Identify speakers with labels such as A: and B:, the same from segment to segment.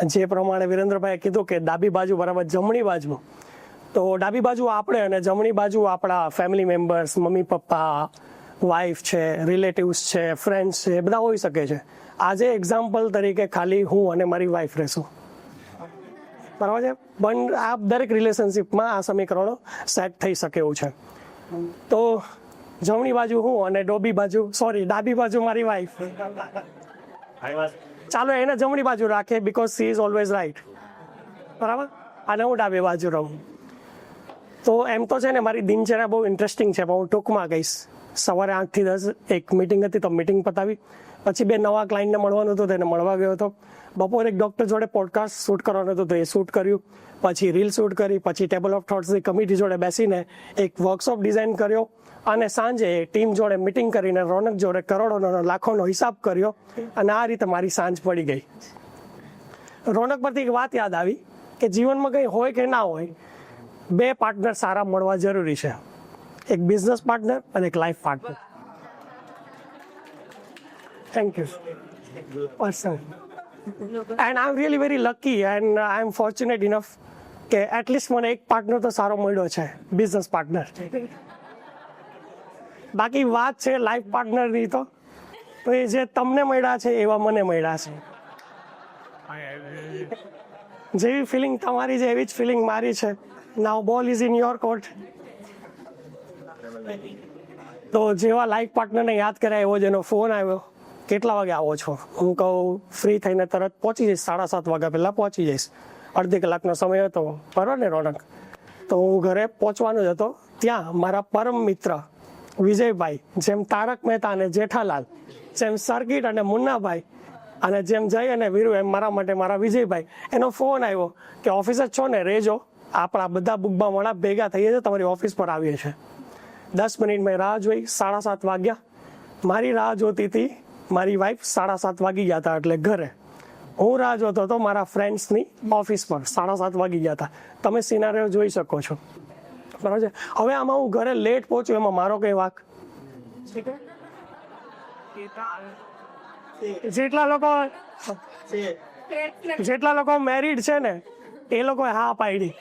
A: જે પ્રમાણે વિરેન્દ્રભાઈએ કીધું કે ડાબી બાજુ બરાબર જમણી બાજુ, તો ડાબી બાજુ આપણે અને જમણી બાજુ આપણા family members, mummy papa, wife છે, રિલેટિવ્સ છે, ફ્રેન્ડ્સ છે, બધા હોઈ શકે છે. આજે એક્ઝામ્પલ તરીકે ખાલી હું અને મારી વાઈફ રહેશું, બરાબર છે. પણ આ દરેક રિલેશનશિપમાં આ સમીકરણો સેટ થઈ શકે એવું છે. તો જમણી બાજુ હું અને ડાબી બાજુ મારી વાઈફ, ચાલો એને જમણી બાજુ રાખે because she is always right, બરાબર, અને હું ડાબી બાજુ રહું. તો એમ તો છે ને મારી દિનચર્યા બહુ ઇન્ટરેસ્ટિંગ છે, પણ હું ટૂંકમાં કહીશ. સવારે 8 થી 10 એક મિટિંગ હતી, તો મિટિંગ પતાવી, પછી 2 નવા ક્લાયન્ટને મળવાનું હતું, તેને મળવા ગયો હતો. બપોરે એક ડૉક્ટર જોડે પોડકાસ્ટ શૂટ કરવાનું હતું, તો એ શૂટ કર્યું. પછી રીલ શૂટ કરી, પછી ટેબલ ઓફ થોટ્સની કમિટી જોડે બેસીને એક વર્કશોપ ડિઝાઇન કર્યો, અને સાંજે ટીમ જોડે મિટિંગ કરીને રોનક જોડે કરોડોનો લાખોનો હિસાબ કર્યો. અને આ રીતે મારી સાંજ પડી ગઈ. રોનક પરથી એક વાત યાદ આવી કે જીવનમાં કંઈ હોય કે ના હોય, 2 પાર્ટનર સારા મળવા જરૂરી છે, એક બિઝનેસ પાર્ટનર અને એક life partner. Thank you person. And I am really very lucky and I am fortunate enough કે એટલીસ્ટ મને એક પાર્ટનર તો સારો મળ્યો છે, બિઝનેસ પાર્ટનર. બાકી વાત છે લાઈફ પાર્ટનરની, તો એ જે તમને મળ્યા છે એવા મને મળ્યા છે. જેવી ફિલિંગ તમારી છે એવી જ ફિલિંગ મારી છે. નાઉ ball is in your court. તો જેવા લાઈફ પાર્ટનરને યાદ કર્યા એવો જ એનો ફોન આવ્યો, કેટલા વાગે આવો છો? હું કહું ફ્રી થઈને તરત પહોંચી જઈશ, 7:30 વાગ્યા પહેલાં પહોંચી જઈશ. અડધી કલાકનો સમય હતો, બરાબર ને રોનક? તો હું ઘરે પહોંચવાનો જ હતો. ત્યાં મારા પરમ મિત્ર વિજયભાઈ, જેમ તારક મહેતા અને જેઠાલાલ, જેમ સર્કિટ અને મુન્નાભાઈ, અને જેમ જય અને વીરુ, એમ મારા માટે મારા વિજયભાઈ, એનો ફોન આવ્યો કે ઓફિસ જ છો ને, રહેજો, આપણા બધા બુકબા મળા ભેગા થઈએ છીએ, તમારી ઓફિસ પર આવીએ છીએ. 10 મિનિટ મેં રાહ જોઈ, 7:30 વાગ્યા. મારી રાહ જોતી હતી મારી વાઈફ, 7:30 વાગી ગયા હતા એટલે ઘરે. હું રાહ જોતો હતો મારા ફ્રેન્ડ્સની ઓફિસ પર, 7:30 વાગી ગયા હતા. તમે સિનારીઓ જોઈ શકો છો, બરાબર છે. હવે આમાં હું ઘરે લેટ પહોંચ્યું, એમાં મારો કઈ વાંક? જેટલા લોકો મેરિડ છે ને એ લોકો હા પાડી,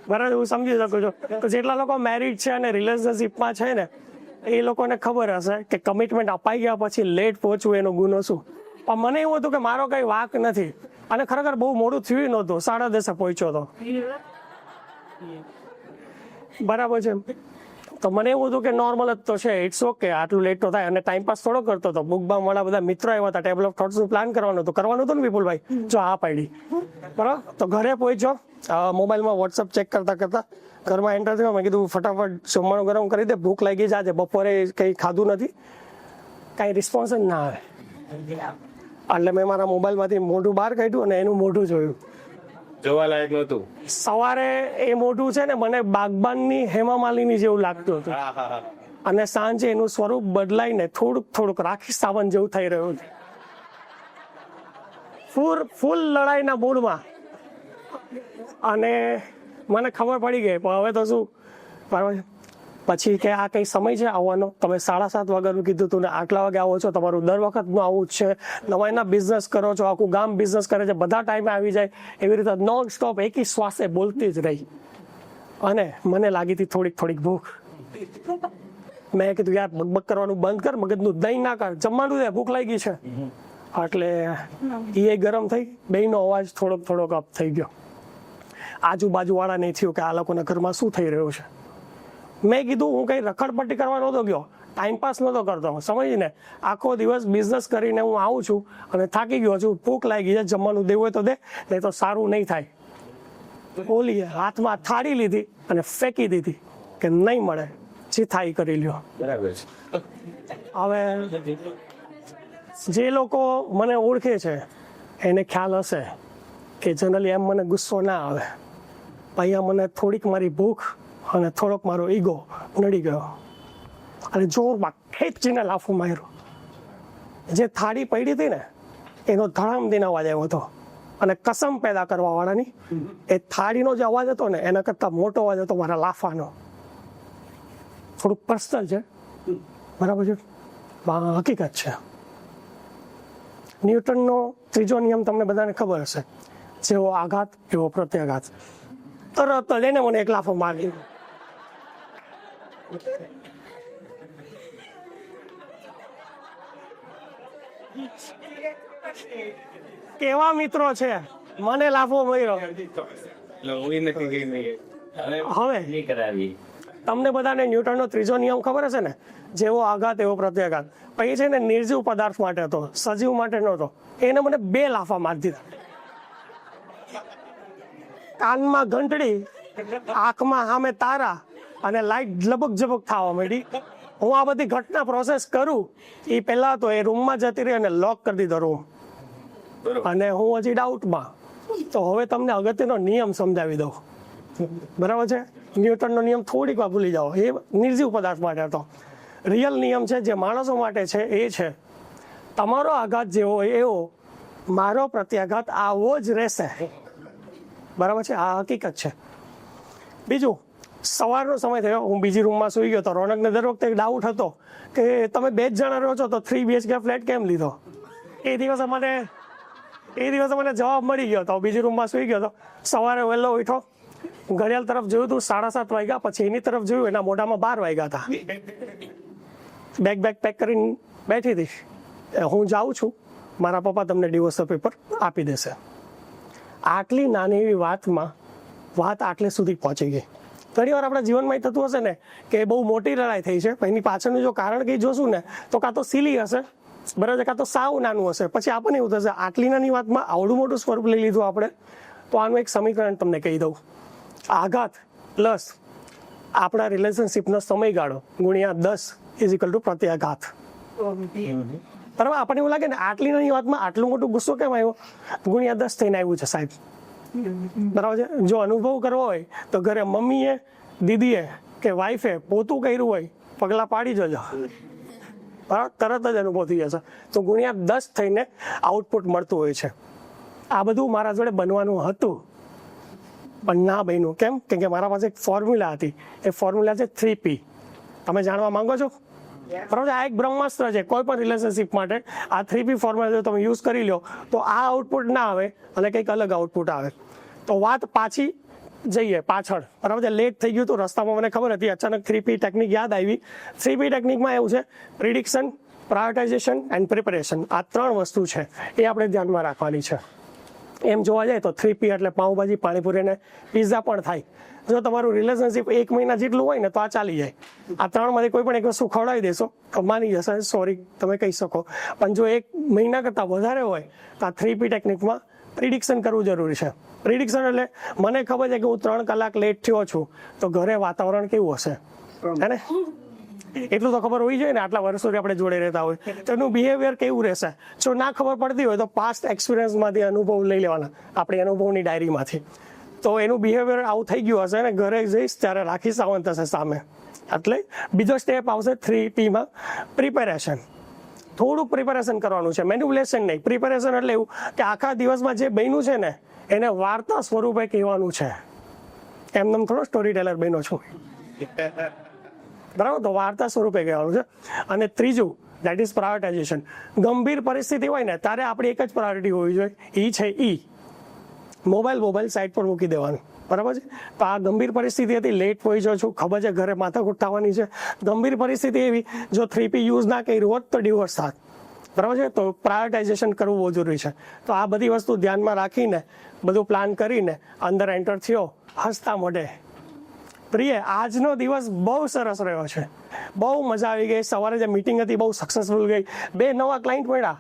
A: બરાબર, હું સમજી શકું છું. તો જેટલા લોકો મેરિડ છે અને રિલેશનશિપમાં છે ને, એ લોકોને ખબર હશે કે કમિટમેન્ટ અપાઈ ગયા પછી લેટ પહોંચવું એનો ગુનો શું. પણ મને એવું હતું કે મારો કઈ વાંક નથી, અને ખરેખર બહુ મોડું થયું નહોતું, 10:30 પહોંચ્યો હતો, બરાબર છે. તો મને એવું હતું કે નોર્મલ જ તો છે, ઇટ્સ ઓકે, આટલું લેટ તો થાય. અને ટાઈમ પાસ થોડો કરતો હતો, બુકબા મળા બધા મિત્રો આવ્યા હતા, ટેબલ ઓફ થોટ્સનું પ્લાન કરવાનું હતું ને વિપુલભાઈ? જો હા પાડી, બરાબર. તો ઘરે પહોંચ્યો, મોબાઈલમાં વોટ્સઅપ ચેક કરતા ઘરમાં એન્ટર થયો. મેં કીધું ફટાફટ જમવાનું ગરમ કરી દે, ભૂખ લાગી છે, આજે બપોરે કંઈ ખાધું નથી, કાંઈ રિસ્પોન્સ જ ના આવે. એટલે મેં મારા મોબાઈલમાંથી મોઢું બહાર કાઢ્યું અને એનું મોઢું જોયું,
B: જોવાલાયક નહોતું.
A: સવારે એ મોઢું છે ને મને બાગબાનની હેમા માલિની જેવું લાગતું હતું, અને સાંજે એનું સ્વરૂપ બદલાઈને થોડુંક રાખી સાવન જેવું થઈ રહ્યું છે. ફૂલ લડાઈના મૂડમાં. અને મને ખબર પડી ગઈ, પણ હવે તો શું, બરાબર. પછી કે આ કઈ સમય છે આવવાનો? તમે 7:30 વાગ્યાનું કીધું હતું ને આટલા વાગે આવો છો, તમારું દર વખતનું આવું જ છે, નવાઈના બિઝનેસ કરો છો, આખું ગામ બિઝનેસ કરે છે, બધા ટાઈમે આવી જાય, એવી રીતે નોન સ્ટોપ એકી શ્વાસે બોલતી જ રહી. અને મને લાગી હતી થોડીક ભૂખ. મેં કીધું યાર બકબક કરવાનું બંધ કર, મગજનું દહીં ના કર, જમવાનું દે, ભૂખ લાગી છે. એટલે એ ગરમ થઈ, બેયનો અવાજ થોડોક અપ થઈ ગયો. આજુબાજુ વાળા નહીં થયું કે આ લોકોના ઘરમાં શું થઈ રહ્યું છે. મેં કીધું હું કઈ રખડપટ્ટી કરવા નહોતો ગયો, ટાઈમપાસ નહોતો કરતો, સમજીને આખો દિવસ બિઝનેસ કરીને હું આવું છું અને થાકી ગયો છું, ભૂખ લાગી છે, જમવાનું દેવું હોય તો દે, નહીં તો સારું નહીં થાય. બોલીએ, હાથમાં થાળી લીધી અને ફેંકી દીધી કે નહીં મળે, જે થાય કરી લ્યો,
B: બરાબર છે.
A: હવે જે લોકો મને ઓળખે છે એને ખ્યાલ હશે કે જનરલી એમ મને ગુસ્સો ના આવે, અહીંયા મને થોડીક મારી ભૂખ અને થોડોક મારો ઈગો નડી ગયો અને જોરમાં ખેંચીને લાફો માર્યો. જે થાળી પડી હતી ને એનો ધડામ દઈને અવાજ આવ્યો હતો, અને કસમ પેદા કરવા વાળાની એ થાળીનો જે અવાજ હતો ને એના કરતાં મોટો અવાજ હતો મારા લાફાનો. થોડુંક પર્સનલ છે, બરાબર છે, હકીકત છે. ન્યૂટનનો ત્રીજો નિયમ તમને બધાને ખબર હશે, જેવો આઘાત એવો પ્રત્યાઘાત. તરત જ એને મને એક લાફો મારી. કેવા મિત્રો છે, મને લાફો મળ્યો. હવે તમને બધાને ન્યૂટનનો ત્રીજો નિયમ ખબર હશે ને, જેવો આઘાત એવો પ્રત્યાઘાત. પછી છે ને નિર્જીવ પદાર્થ માટે હતો, સજીવ માટે નહોતો. એને મને 2 લાફા મારી દીધા. કાનમાં ઘંટડી, આંખમાં સામે તારા અને લાઈટ ઝબક ઝબક થવા માંડી. હું આ બધી ઘટના પ્રોસેસ કરું એ પહેલા તો એ રૂમમાં જતી રહી અને લોક કરી દીધો રૂમ. અને હું હજી ડાઉટમાં. તો હવે તમને અગત્યનો નિયમ સમજાવી દઉં, બરાબર છે? ન્યૂટનનો નિયમ થોડીક વાર ભૂલી જાઓ, એ નિર્જીવ પદાર્થ માટે હતો. રિયલ નિયમ છે જે માણસો માટે છે એ છે, તમારો આઘાત જેવો એવો મારો પ્રત્યાઘાત આવો જ રહેશે. બરાબર છે? આ હકીકત છે. બીજું, સવારનો સમય થયો, હું બીજી રૂમમાં સૂઈ ગયો તો રોનકને દર વખતે એક ડાઉટ હતો કે તમે 2 જ જણા રહો છો તો 3 BHK ફ્લેટ કેમ લીધો. એ દિવસે મને જવાબ મળી ગયો તો બીજી રૂમમાં સૂઈ ગયો તો. સવારે વહેલો ઉઠો, ઘડિયાળ તરફ જોયું હતું 7:30 વાગ્યા, પછી એની તરફ જોયું, એના મોઢામાં 12 વાગ્યા હતા. બેગ પેક કરીને બેઠી હતી. હું જાઉં છું, મારા પપ્પા તમને ડિવોર્સ પેપર આપી દેશે. આટલી નાની એવી વાતમાં વાત આટલે સુધી પહોંચી ગઈ. ઘણી વાર આપણા જીવનમાં એ થતું હશે ને કે બહુ મોટી લડાઈ થઈ છે, એની પાછળનું જો કારણ કંઈ જોશું ને તો કાં તો સિલી હશે, બરાબર, કાં તો સાવ નાનું હશે. પછી આપણને એવું થશે આટલી નાની વાતમાં આવડું મોટું સ્વરૂપ લઈ લીધું આપણે. તો આનું એક સમીકરણ તમને કહી દઉં, આઘાત પ્લસ આપણા રિલેશનશીપનો સમયગાળો ગુણ્યા 10 = પ્રત્યાઘાત. બરાબર? આપણને એવું લાગે ને આટલી નાની વાતમાં આટલું મોટું ગુસ્સો કેમ આવ્યો, ગુણ્યા 10 થઈને આવ્યું છે સાહેબ. બરાબર છે? જો અનુભવ કરવો હોય તો ઘરે મમ્મીએ, દીદીએ કે વાઈફે પોતું કર્યું હોય, પગલાં પાડી જજો, બરાબર, તરત જ અનુભવ થઈ જશે. તો ગુણ્યા 10 થઈને આઉટપુટ મળતું હોય છે. આ બધું મારા જોડે બનવાનું હતું પણ ના બન્યું. કેમ? કેમ કે મારા પાસે એક ફોર્મ્યુલા હતી. એ ફોર્મ્યુલા છે 3P. તમે જાણવા માંગો છો? બરાબર. આ એક બ્રહ્માસ્ત્ર છે કોઈ પણ રિલેશનશિપ માટે. આ 3P ફોર્મ્યુલા જો તમે યુઝ કરી લો તો આ આઉટપુટ ના આવે અને કંઈક અલગ આઉટપુટ આવે. તો વાત પાછી જઈએ પાછળ, બરાબર છે? લેટ થઈ ગયું તો રસ્તામાં મને ખબર હતી, અચાનક 3P ટેકનિક યાદ આવી. 3P ટેકનિકમાં એવું છે, પ્રિડિક્શન, પ્રાયોરિટાઇઝેશન એન્ડ પ્રિપેરેશન. આ 3 વસ્તુ છે એ આપણે ધ્યાનમાં રાખવાની છે. એમ જોવા જાય તો 3P એટલે પાઉંભાજી, પાણીપુરી અને પિઝા પણ થાય. જો તમારું રિલેશનશિપ 1 મહિના જેટલું હોય ને તો આ ચાલી જાય. આ 3માંથી કોઈ પણ એક વસ્તુ ખવડાવી દેશો તો માની જશે, સોરી તમે કહી શકો. પણ જો 1 મહિના કરતાં વધારે હોય તો આ 3P ટેકનિકમાં પ્રિડિક્શન કરવું જરૂરી છે. પ્રિડિક્શન એટલે મને ખબર છે કે હું 3 કલાક લેટ થયો છું તો ઘરે વાતાવરણ કેવું હશે, હે ને? એટલું તો ખબર હોવી જોઈએ ને, આટલા વર્ષોથી આપણે જોડે રહેતા હોય તો એનું બિહેવિયર કેવું રહેશે. જો ના ખબર પડતી હોય તો પાસ્ટ એક્સપિરિયન્સમાંથી અનુભવ લઈ લેવાના, આપણી અનુભવની ડાયરીમાંથી. તો એનું બિહેવિયર આવું થઈ ગયું હશે ને ઘરે જઈશ ત્યારે રાખી સાવંત હશે સામે. એટલે બીજો સ્ટેપ આવશે 3Pમાં, પ્રિપેરેશન. થોડુંક પ્રિપેરેશન કરવાનું છે, મેન્યુપ્યુલેશન નહીં. પ્રિપેરેશન એટલે એવું કે આખા દિવસમાં જે બન્યું છે ને એને વાર્તા સ્વરૂપે કહેવાનું છે. એમને થોડો સ્ટોરી ટેલર બન્યો છું, બરાબર? તો વાર્તા સ્વરૂપે કહેવાનું છે. અને ત્રીજું, દેટ ઇઝ પ્રાયોરિટાઇઝેશન. ગંભીર પરિસ્થિતિ હોય ને ત્યારે આપણી એક જ પ્રાયોરિટી હોવી જોઈએ, એ છે મોબાઈલ સાઈડ પર મૂકી દેવાનું, બરાબર છે? તો આ ગંભીર પરિસ્થિતિ હતી, લેટ પહોંચ્યો છું, ખબર છે ઘરે માથાકૂટ થવાની છે. ગંભીર પરિસ્થિતિ એવી, જો 3P યુઝ ના કર્યું હોત તો ડિવોર્સ થાત, બરાબર છે? તો પ્રાયોરિટાઇઝેશન કરવું બહુ જરૂરી છે. તો આ બધી વસ્તુ ધ્યાનમાં રાખીને બધું પ્લાન કરીને અંદર એન્ટર થયો હસતા મોઢે. પ્રિય, આજનો દિવસ બહુ સરસ રહ્યો છે, બહુ મજા આવી ગઈ. સવારે જે મિટિંગ હતી બહુ સક્સેસફુલ ગઈ, 2 નવા ક્લાયન્ટ મળ્યા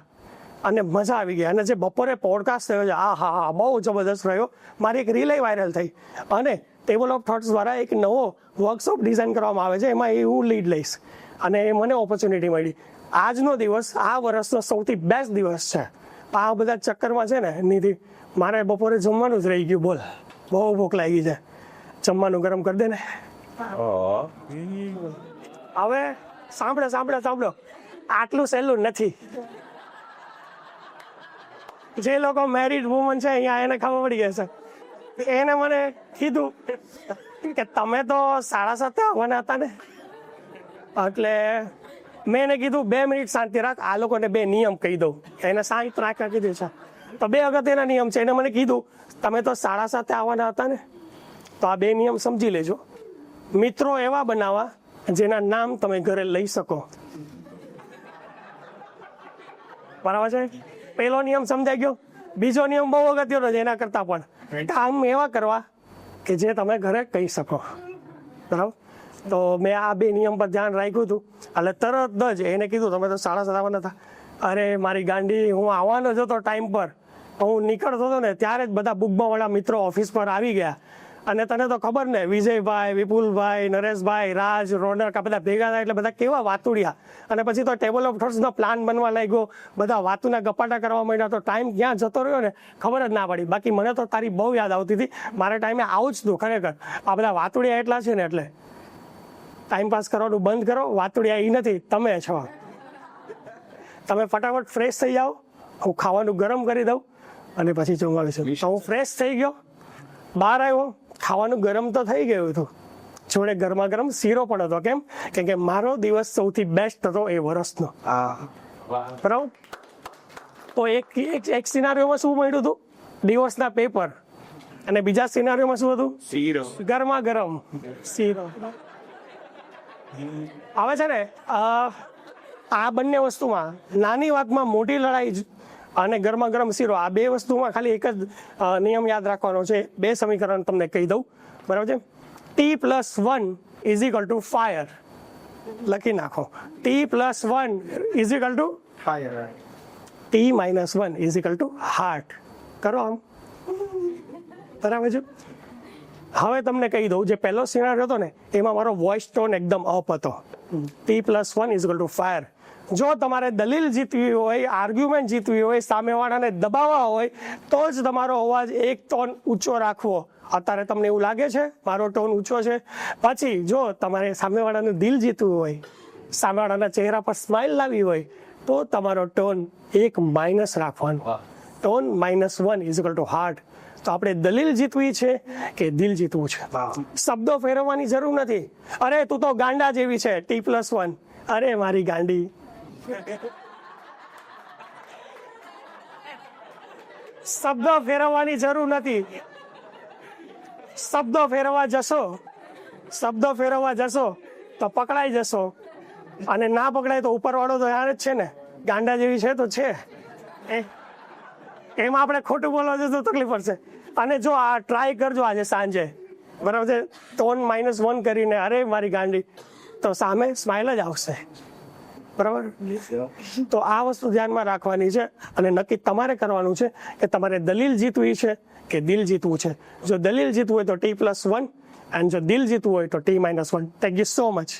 A: અને મજા આવી ગઈ. અને જે બપોરે પોડકાસ્ટ થયો છે, હા બહુ જબરદસ્ત રહ્યો. મારી એક રીલ વાયરલ થઈ અને ટેબલ ઓફ થોટ્સ દ્વારા એક નવો વર્કશોપ ડિઝાઇન કરવામાં આવે છે, એમાં હું લીડ લઈશ અને એ મને ઓપોર્ચ્યુનિટી મળી. આજનો દિવસ આ વર્ષનો સૌથી બેસ્ટ દિવસ છે. આ બધા ચક્કરમાં છે ને નિધિ, મારે બપોરે જમવાનું જ રહી ગયું. બોલ, બહુ ભૂખ લાગી છે, જમવાનું ગરમ કરી દે ને. હવે સાંભળો, આટલું સહેલું નથી. જે લોકો મેરિડ વુમન છે અહીંયા એને ખબર પડી જશે. એને મને કીધું કે તમે તો 7:30 આવવાના હતા ને, એટલે મેં એને કીધું 2 મિનિટ શાંતિ રાખ, આ લોકોને 2 નિયમ કહી દઉં. એને શાંત રાખવા કીધું છે. તો 2 અગત્યના નિયમ છે. એને મને કીધું તમે તો 7:30 આવવાના હતા ને, તો આ 2 નિયમ સમજી લેજો. મિત્રો એવા બનાવવા જેના નામ તમે ઘરે લઈ શકો. બરાબર છે? પહેલો નિયમ સમજાઈ ગયો. બીજો નિયમ બહુ અગત્યનો છે, એના કરતા પણ કામ એવા કરવા કે જે તમે ઘરે કહી શકો. બરાબર? તો મેં આ 2 નિયમ પર ધ્યાન રાખ્યું હતું. એટલે તરત જ એને કીધું તમે તો 7:30 આવવાના હતા. અરે મારી ગાંડી, હું આવવાનો જ હતો ટાઈમ પર. હું નીકળતો હતો ને ત્યારે જ બધા બુકમાં મિત્રો ઓફિસ પર આવી ગયા. અને તને તો ખબર ને, વિજયભાઈ, વિપુલભાઈ, નરેશભાઈ, રાજ, રોનક આ બધા ભેગા થાય એટલે બધા કેવા વાતુડિયા. અને પછી તો ટેબલ ઓફ થોટ્સનો પ્લાન બનવા લાગ્યો, બધા વાતુના ગપાટા કરવા માંડ્યા. તો ટાઈમ ક્યાં જતો રહ્યો ને ખબર જ ના પડી. બાકી મને તો તારી બહુ યાદ આવતી હતી. મારા ટાઈમે આવું જ હતું ખરેખર. આ બધા વાતુડિયા એટલા છે ને, એટલે ટાઈમ પાસ કરવાનું બંધ કરો. વાતુડિયા એ નથી, તમે છો. તમે ફટાફટ ફ્રેશ થઈ જાઓ, હું ખાવાનું ગરમ કરી દઉં અને પછી જમાવીશું. તો હું ફ્રેશ થઈ ગયો, બહાર આવ્યો, ખાવાનું ગરમ તો થઈ ગયું હતું, જોડે ગરમા ગરમ શીરો પણ હતો. કેમ? કેમ કે મારો દિવસ સૌથી બેસ્ટ હતો એ વર્ષનો. બરાબર? તો એક સિનારીઓમાં શું મળ્યું હતું? દિવસના પેપર. અને બીજા સિનારીઓમાં શું હતું?
B: શીરો.
A: ગરમા ગરમ શીરો. હવે છે ને, આ બંને વસ્તુમાં નાની વાતમાં મોટી લડાઈ અને ગરમા ગરમ શીરો, આ 2 વસ્તુમાં ખાલી એક જ નિયમ યાદ રાખવાનો છે. 2 સમીકરણ તમને કહી દઉં. બરાબર છે? T+1 = fire. લખી નાખો. T+1 =
B: fire.
A: T-1 = heart. કરો આમ. બરાબર છે? હવે તમને કહી દઉં, જે પહેલો સિનારિયો હતો ને એમાં મારો વોઇસ ટોન એકદમ અપ હતો. T+1 = fire. જો તમારે દલીલ જીતવી હોય, આર્ગ્યુમેન્ટ જીતવી હોય, સામેવાળાને દબાવવા હોય, તો જ તમારો અવાજ એક ટોન ઊંચો રાખવો. અત્યારે તમને એવું લાગે છે મારો ટોન ઊંચો છે. પછી જો તમારે સામેવાળાનું દિલ જીતવું હોય, સામેવાળાના ચહેરા પર સ્માઇલ લાવવી હોય, તો તમારો ટોન એક માઇનસ રાખવાનો. Tone -1 = heart. તો આપણે દલીલ જીતવી છે કે દિલ જીતવું છે? શબ્દો ફેરવવાની જરૂર નથી. અરે તું તો ગાંડા જેવી છે, T+1. અરે મારી ગાંડી. શબ્દો ફેરવવાની જરૂર નથી. શબ્દો ફેરવવા જશો તો પકડાઈ જશો, અને ના પકડાય તો ઉપરવાળો તો યાર જ છે ને, ગાંડા જેવી છે તો છે. એમાં આપણે ખોટું બોલવા જશું તો તકલીફ પડશે. અને જો આ ટ્રાય કરજો આજે સાંજે, બરાબર છે, ટોન -1 કરીને અરે મારી ગાંડી, તો સામે સ્માઇલ જ આવશે. બરાબર? તો આ વસ્તુ ધ્યાનમાં રાખવાની છે. અને નક્કી તમારે કરવાનું છે કે તમારે દલીલ જીતવી છે કે દિલ જીતવું છે. જો દલીલ જીતવું હોય તો T+1, અને જો દિલ જીતવું હોય તો T-1. Thank you so much.